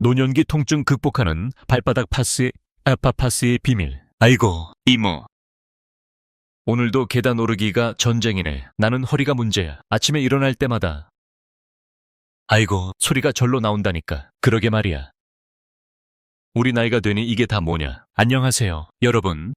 노년기 통증 극복하는 발바닥 파스의 아파파스의 비밀. 아이고, 이모. 오늘도 계단 오르기가 전쟁이네. 나는 허리가 문제야. 아침에 일어날 때마다 아이고 소리가 절로 나온다니까. 그러게 말이야. 우리 나이가 되니 이게 다 뭐냐. 안녕하세요, 여러분.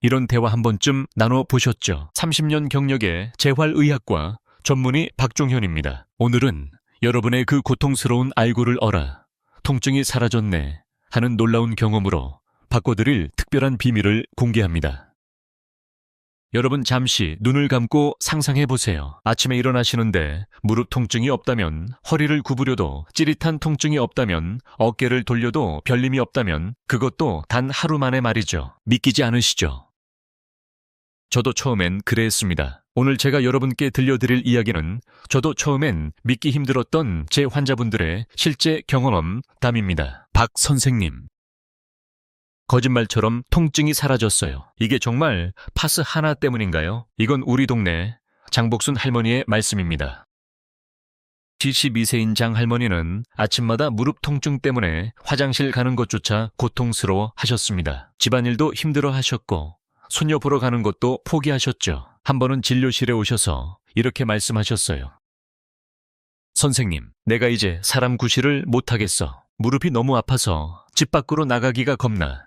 이런 대화 한 번쯤 나눠보셨죠? 30년 경력의 재활의학과 전문의 박종현입니다. 오늘은 여러분의 그 고통스러운 아이고를 어라, 통증이 사라졌네 하는 놀라운 경험으로 바꿔드릴 특별한 비밀을 공개합니다. 여러분 잠시 눈을 감고 상상해보세요. 아침에 일어나시는데 무릎 통증이 없다면, 허리를 구부려도 찌릿한 통증이 없다면, 어깨를 돌려도 별림이 없다면, 그것도 단 하루 만에 말이죠. 믿기지 않으시죠? 저도 처음엔 그랬습니다. 오늘 제가 여러분께 들려드릴 이야기는 저도 처음엔 믿기 힘들었던 제 환자분들의 실제 경험담입니다. 박 선생님. 거짓말처럼 통증이 사라졌어요. 이게 정말 파스 하나 때문인가요? 이건 우리 동네 장복순 할머니의 말씀입니다. 72세인 장 할머니는 아침마다 무릎 통증 때문에 화장실 가는 것조차 고통스러워 하셨습니다. 집안일도 힘들어 하셨고 손녀 보러 가는 것도 포기하셨죠. 한 번은 진료실에 오셔서 이렇게 말씀하셨어요. 선생님, 내가 이제 사람 구실을 못하겠어. 무릎이 너무 아파서 집 밖으로 나가기가 겁나.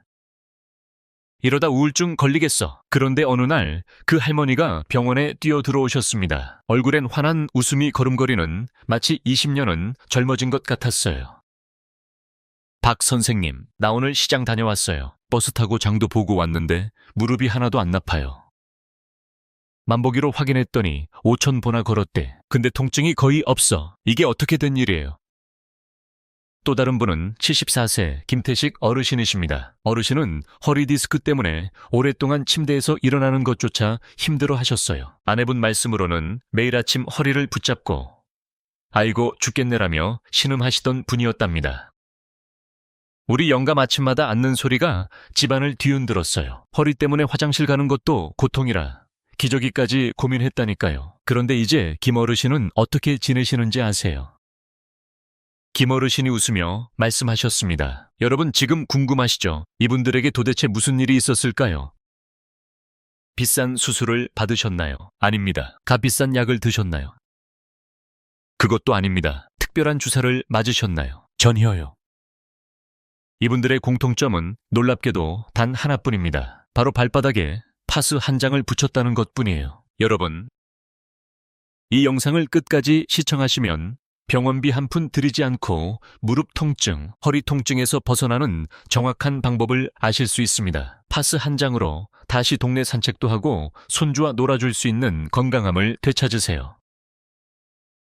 이러다 우울증 걸리겠어. 그런데 어느 날 그 할머니가 병원에 뛰어 들어오셨습니다. 얼굴엔 환한 웃음이 걸음거리는, 마치 20년은 젊어진 것 같았어요. 박 선생님, 나 오늘 시장 다녀왔어요. 버스 타고 장도 보고 왔는데 무릎이 하나도 안 나빠요. 만보기로 확인했더니 5,000보나 걸었대. 근데 통증이 거의 없어. 이게 어떻게 된 일이에요? 또 다른 분은 74세 김태식 어르신이십니다. 어르신은 허리 디스크 때문에 오랫동안 침대에서 일어나는 것조차 힘들어 하셨어요. 아내분 말씀으로는 매일 아침 허리를 붙잡고 아이고 죽겠네라며 신음하시던 분이었답니다. 우리 영감 아침마다 앉는 소리가 집안을 뒤흔들었어요. 허리 때문에 화장실 가는 것도 고통이라 기저귀까지 고민했다니까요. 그런데 이제 김 어르신은 어떻게 지내시는지 아세요? 김 어르신이 웃으며 말씀하셨습니다. 여러분 지금 궁금하시죠? 이분들에게 도대체 무슨 일이 있었을까요? 비싼 수술을 받으셨나요? 아닙니다. 값비싼 약을 드셨나요? 그것도 아닙니다. 특별한 주사를 맞으셨나요? 전혀요. 이분들의 공통점은 놀랍게도 단 하나뿐입니다. 바로 발바닥에 파스 한 장을 붙였다는 것뿐이에요. 여러분, 이 영상을 끝까지 시청하시면 병원비 한 푼 들이지 않고 무릎 통증, 허리 통증에서 벗어나는 정확한 방법을 아실 수 있습니다. 파스 한 장으로 다시 동네 산책도 하고 손주와 놀아줄 수 있는 건강함을 되찾으세요.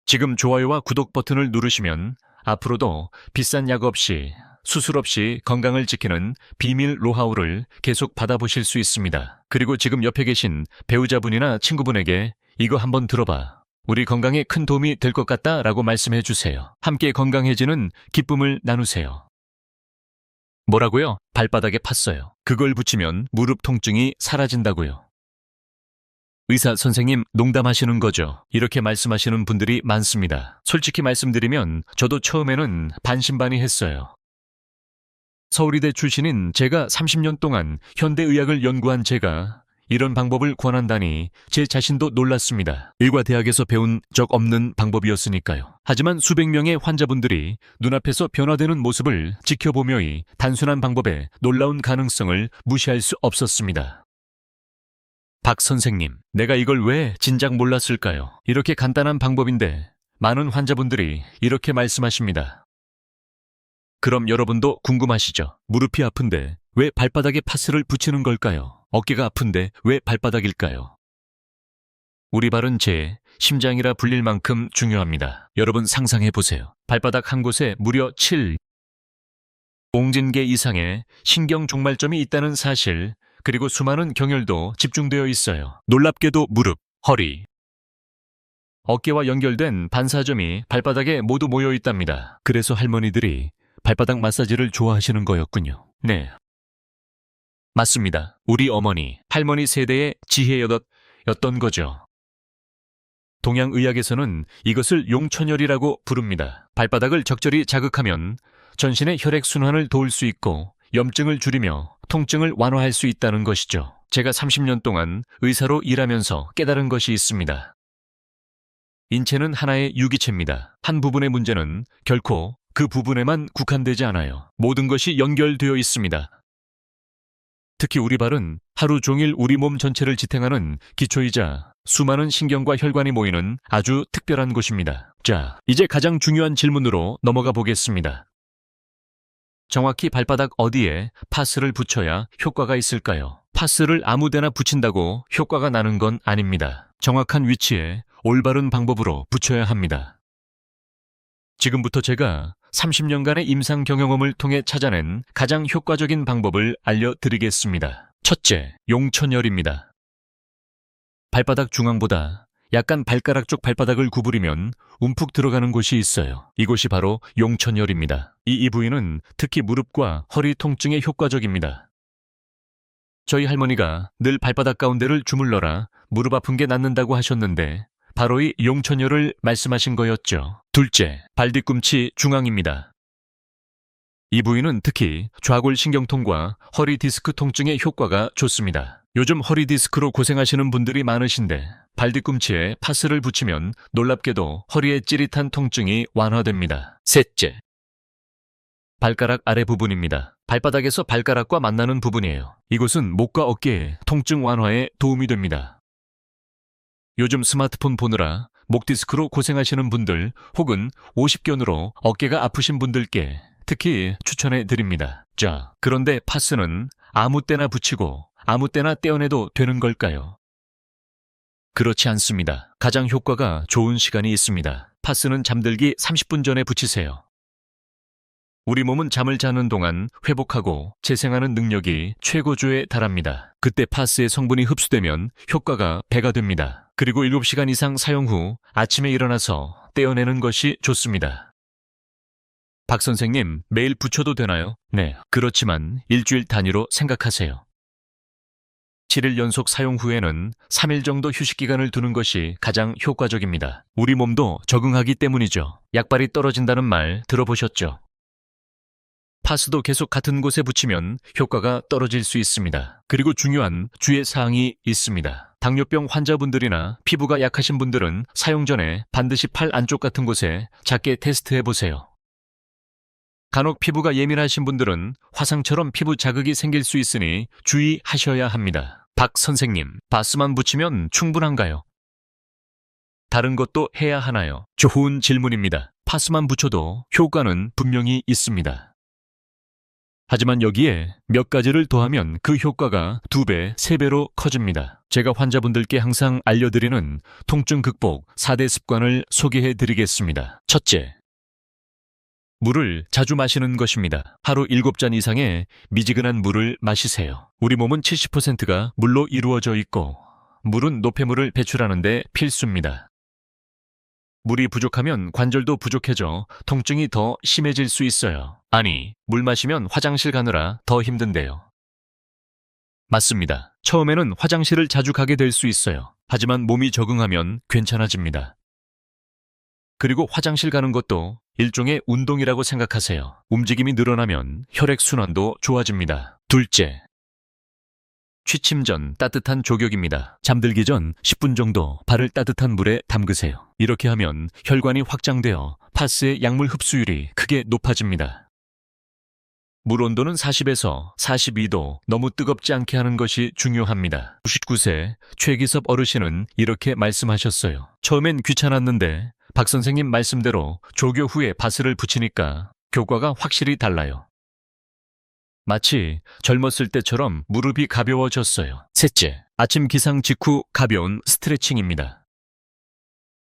지금 좋아요와 구독 버튼을 누르시면 앞으로도 비싼 약 없이, 수술 없이 건강을 지키는 비밀 노하우를 계속 받아보실 수 있습니다. 그리고 지금 옆에 계신 배우자분이나 친구분에게 이거 한번 들어봐. 우리 건강에 큰 도움이 될 것 같다 라고 말씀해 주세요. 함께 건강해지는 기쁨을 나누세요. 뭐라고요? 발바닥에 팠어요. 그걸 붙이면 무릎 통증이 사라진다고요. 의사 선생님 농담하시는 거죠? 이렇게 말씀하시는 분들이 많습니다. 솔직히 말씀드리면 저도 처음에는 반신반의했어요. 서울의대 출신인 제가 30년 동안 현대의학을 연구한 제가 이런 방법을 권한다니 제 자신도 놀랐습니다. 의과대학에서 배운 적 없는 방법이었으니까요. 하지만 수백 명의 환자분들이 눈앞에서 변화되는 모습을 지켜보며 이 단순한 방법의 놀라운 가능성을 무시할 수 없었습니다. 박 선생님, 내가 이걸 왜 진작 몰랐을까요? 이렇게 간단한 방법인데 많은 환자분들이 이렇게 말씀하십니다. 그럼 여러분도 궁금하시죠? 무릎이 아픈데 왜 발바닥에 파스를 붙이는 걸까요? 어깨가 아픈데 왜 발바닥일까요? 우리 발은 제 심장이라 불릴 만큼 중요합니다. 여러분 상상해보세요. 발바닥 한 곳에 무려 7공진개 이상의 신경 종말점이 있다는 사실, 그리고 수많은 경혈도 집중되어 있어요. 놀랍게도 무릎, 허리, 어깨와 연결된 반사점이 발바닥에 모두 모여 있답니다. 그래서 할머니들이 발바닥 마사지를 좋아하시는 거였군요. 네. 맞습니다. 우리 어머니, 할머니 세대의 지혜였던 거죠. 동양의학에서는 이것을 용천열이라고 부릅니다. 발바닥을 적절히 자극하면 전신의 혈액순환을 도울 수 있고 염증을 줄이며 통증을 완화할 수 있다는 것이죠. 제가 30년 동안 의사로 일하면서 깨달은 것이 있습니다. 인체는 하나의 유기체입니다. 한 부분의 문제는 결코 그 부분에만 국한되지 않아요. 모든 것이 연결되어 있습니다. 특히 우리 발은 하루 종일 우리 몸 전체를 지탱하는 기초이자 수많은 신경과 혈관이 모이는 아주 특별한 곳입니다. 자, 이제 가장 중요한 질문으로 넘어가 보겠습니다. 정확히 발바닥 어디에 파스를 붙여야 효과가 있을까요? 파스를 아무데나 붙인다고 효과가 나는 건 아닙니다. 정확한 위치에 올바른 방법으로 붙여야 합니다. 지금부터 제가 30년간의 임상 경영험을 통해 찾아낸 가장 효과적인 방법을 알려드리겠습니다. 첫째, 용천열입니다. 발바닥 중앙보다 약간 발가락 쪽 발바닥을 구부리면 움푹 들어가는 곳이 있어요. 이곳이 바로 용천열입니다. 이 부위는 특히 무릎과 허리 통증에 효과적입니다. 저희 할머니가 늘 발바닥 가운데를 주물러라 무릎 아픈 게 낫는다고 하셨는데 바로 이 용천열을 말씀하신 거였죠. 둘째, 발 뒤꿈치 중앙입니다. 이 부위는 특히 좌골신경통과 허리 디스크 통증에 효과가 좋습니다. 요즘 허리 디스크로 고생하시는 분들이 많으신데 발 뒤꿈치에 파스를 붙이면 놀랍게도 허리의 찌릿한 통증이 완화됩니다. 셋째, 발가락 아래 부분입니다. 발바닥에서 발가락과 만나는 부분이에요. 이곳은 목과 어깨의 통증 완화에 도움이 됩니다. 요즘 스마트폰 보느라 목 디스크로 고생하시는 분들 혹은 50견으로 어깨가 아프신 분들께 특히 추천해 드립니다. 자, 그런데 파스는 아무 때나 붙이고 아무 때나 떼어내도 되는 걸까요? 그렇지 않습니다. 가장 효과가 좋은 시간이 있습니다. 파스는 잠들기 30분 전에 붙이세요. 우리 몸은 잠을 자는 동안 회복하고 재생하는 능력이 최고조에 달합니다. 그때 파스의 성분이 흡수되면 효과가 배가 됩니다. 그리고 7시간 이상 사용 후 아침에 일어나서 떼어내는 것이 좋습니다. 박 선생님, 매일 붙여도 되나요? 네, 그렇지만 일주일 단위로 생각하세요. 7일 연속 사용 후에는 3일 정도 휴식 기간을 두는 것이 가장 효과적입니다. 우리 몸도 적응하기 때문이죠. 약발이 떨어진다는 말 들어보셨죠? 파스도 계속 같은 곳에 붙이면 효과가 떨어질 수 있습니다. 그리고 중요한 주의 사항이 있습니다. 당뇨병 환자분들이나 피부가 약하신 분들은 사용 전에 반드시 팔 안쪽 같은 곳에 작게 테스트해 보세요. 간혹 피부가 예민하신 분들은 화상처럼 피부 자극이 생길 수 있으니 주의하셔야 합니다. 박 선생님, 파스만 붙이면 충분한가요? 다른 것도 해야 하나요? 좋은 질문입니다. 파스만 붙여도 효과는 분명히 있습니다. 하지만 여기에 몇 가지를 더하면 그 효과가 2배, 3배로 커집니다. 제가 환자분들께 항상 알려드리는 통증 극복 4대 습관을 소개해 드리겠습니다. 첫째, 물을 자주 마시는 것입니다. 하루 7잔 이상의 미지근한 물을 마시세요. 우리 몸은 70%가 물로 이루어져 있고 물은 노폐물을 배출하는 데 필수입니다. 물이 부족하면 관절도 부족해져 통증이 더 심해질 수 있어요. 아니, 물 마시면 화장실 가느라 더 힘든데요. 맞습니다. 처음에는 화장실을 자주 가게 될 수 있어요. 하지만 몸이 적응하면 괜찮아집니다. 그리고 화장실 가는 것도 일종의 운동이라고 생각하세요. 움직임이 늘어나면 혈액순환도 좋아집니다. 둘째, 취침 전 따뜻한 족욕입니다. 잠들기 전 10분 정도 발을 따뜻한 물에 담그세요. 이렇게 하면 혈관이 확장되어 파스의 약물 흡수율이 크게 높아집니다. 물 온도는 40에서 42도, 너무 뜨겁지 않게 하는 것이 중요합니다. 99세 최기섭 어르신은 이렇게 말씀하셨어요. 처음엔 귀찮았는데 박 선생님 말씀대로 조교 후에 파스를 붙이니까 효과가 확실히 달라요. 마치 젊었을 때처럼 무릎이 가벼워졌어요. 셋째, 아침 기상 직후 가벼운 스트레칭입니다.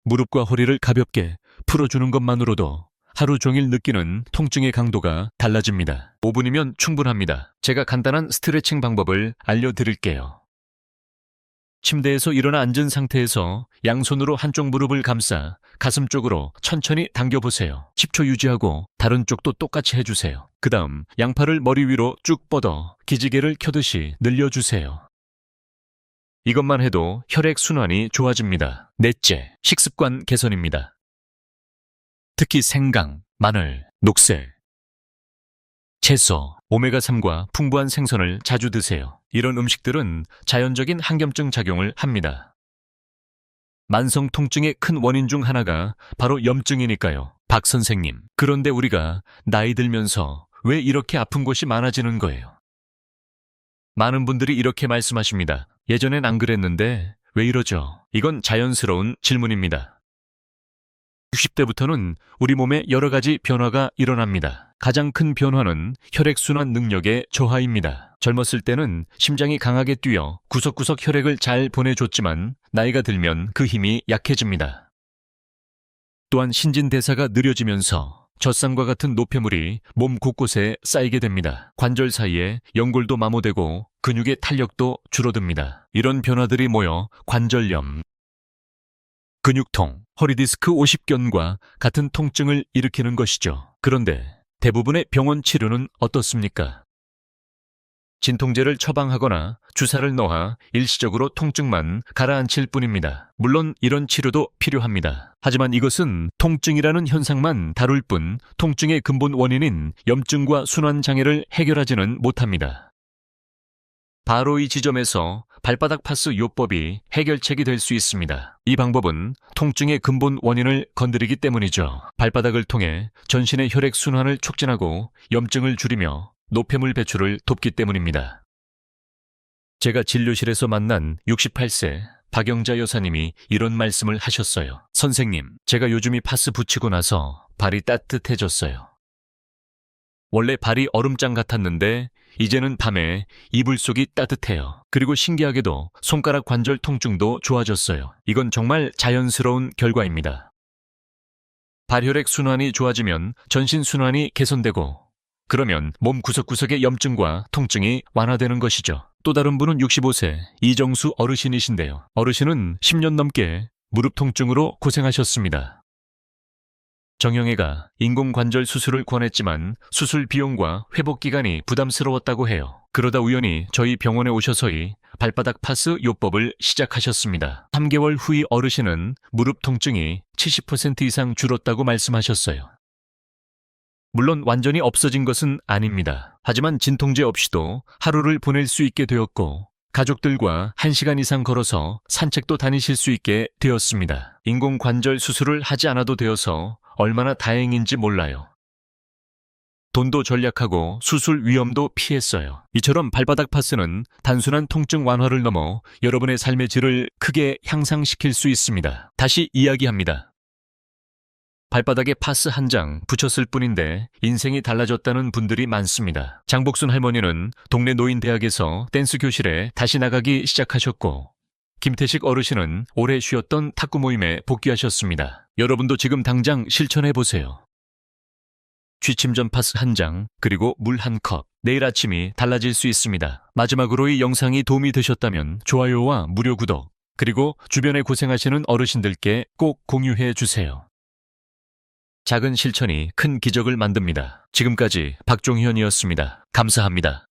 무릎과 허리를 가볍게 풀어주는 것만으로도 하루 종일 느끼는 통증의 강도가 달라집니다. 5분이면 충분합니다. 제가 간단한 스트레칭 방법을 알려드릴게요. 침대에서 일어나 앉은 상태에서 양손으로 한쪽 무릎을 감싸 가슴 쪽으로 천천히 당겨보세요. 10초 유지하고 다른 쪽도 똑같이 해주세요. 그 다음 양팔을 머리 위로 쭉 뻗어 기지개를 켜듯이 늘려주세요. 이것만 해도 혈액순환이 좋아집니다. 넷째, 식습관 개선입니다. 특히 생강, 마늘, 녹색, 채소, 오메가3과 풍부한 생선을 자주 드세요. 이런 음식들은 자연적인 항염증 작용을 합니다. 만성 통증의 큰 원인 중 하나가 바로 염증이니까요. 박 선생님, 그런데 우리가 나이 들면서 왜 이렇게 아픈 곳이 많아지는 거예요? 많은 분들이 이렇게 말씀하십니다. 예전엔 안 그랬는데 왜 이러죠? 이건 자연스러운 질문입니다. 60대부터는 우리 몸에 여러 가지 변화가 일어납니다. 가장 큰 변화는 혈액순환 능력의 저하입니다. 젊었을 때는 심장이 강하게 뛰어 구석구석 혈액을 잘 보내줬지만 나이가 들면 그 힘이 약해집니다. 또한 신진대사가 느려지면서 젖산과 같은 노폐물이 몸 곳곳에 쌓이게 됩니다. 관절 사이에 연골도 마모되고 근육의 탄력도 줄어듭니다. 이런 변화들이 모여 관절염, 근육통, 허리디스크 오십견과 같은 통증을 일으키는 것이죠. 그런데 대부분의 병원 치료는 어떻습니까? 진통제를 처방하거나 주사를 넣어 일시적으로 통증만 가라앉힐 뿐입니다. 물론 이런 치료도 필요합니다. 하지만 이것은 통증이라는 현상만 다룰 뿐 통증의 근본 원인인 염증과 순환장애를 해결하지는 못합니다. 바로 이 지점에서 발바닥 파스 요법이 해결책이 될 수 있습니다. 이 방법은 통증의 근본 원인을 건드리기 때문이죠. 발바닥을 통해 전신의 혈액 순환을 촉진하고 염증을 줄이며 노폐물 배출을 돕기 때문입니다. 제가 진료실에서 만난 68세 박영자 여사님이 이런 말씀을 하셨어요. 선생님, 제가 요즘 이 파스 붙이고 나서 발이 따뜻해졌어요. 원래 발이 얼음장 같았는데 이제는 밤에 이불 속이 따뜻해요. 그리고 신기하게도 손가락 관절 통증도 좋아졌어요. 이건 정말 자연스러운 결과입니다. 발혈액 순환이 좋아지면 전신 순환이 개선되고 그러면 몸 구석구석의 염증과 통증이 완화되는 것이죠. 또 다른 분은 65세 이정수 어르신이신데요. 어르신은 10년 넘게 무릎 통증으로 고생하셨습니다. 정형외가 인공관절 수술을 권했지만 수술 비용과 회복 기간이 부담스러웠다고 해요. 그러다 우연히 저희 병원에 오셔서이 발바닥 파스 요법을 시작하셨습니다. 3개월 후의 어르신은 무릎 통증이 70% 이상 줄었다고 말씀하셨어요. 물론 완전히 없어진 것은 아닙니다. 하지만 진통제 없이도 하루를 보낼 수 있게 되었고 가족들과 1시간 이상 걸어서 산책도 다니실 수 있게 되었습니다. 인공관절 수술을 하지 않아도 되어서 얼마나 다행인지 몰라요. 돈도 절약하고 수술 위험도 피했어요. 이처럼 발바닥 파스는 단순한 통증 완화를 넘어 여러분의 삶의 질을 크게 향상시킬 수 있습니다. 다시 이야기합니다. 발바닥에 파스 한 장 붙였을 뿐인데 인생이 달라졌다는 분들이 많습니다. 장복순 할머니는 동네 노인대학에서 댄스 교실에 다시 나가기 시작하셨고 김태식 어르신은 오래 쉬었던 탁구 모임에 복귀하셨습니다. 여러분도 지금 당장 실천해보세요. 취침전 파스 한 장, 그리고 물 한 컵. 내일 아침이 달라질 수 있습니다. 마지막으로 이 영상이 도움이 되셨다면 좋아요와 무료 구독, 그리고 주변에 고생하시는 어르신들께 꼭 공유해 주세요. 작은 실천이 큰 기적을 만듭니다. 지금까지 박종현이었습니다. 감사합니다.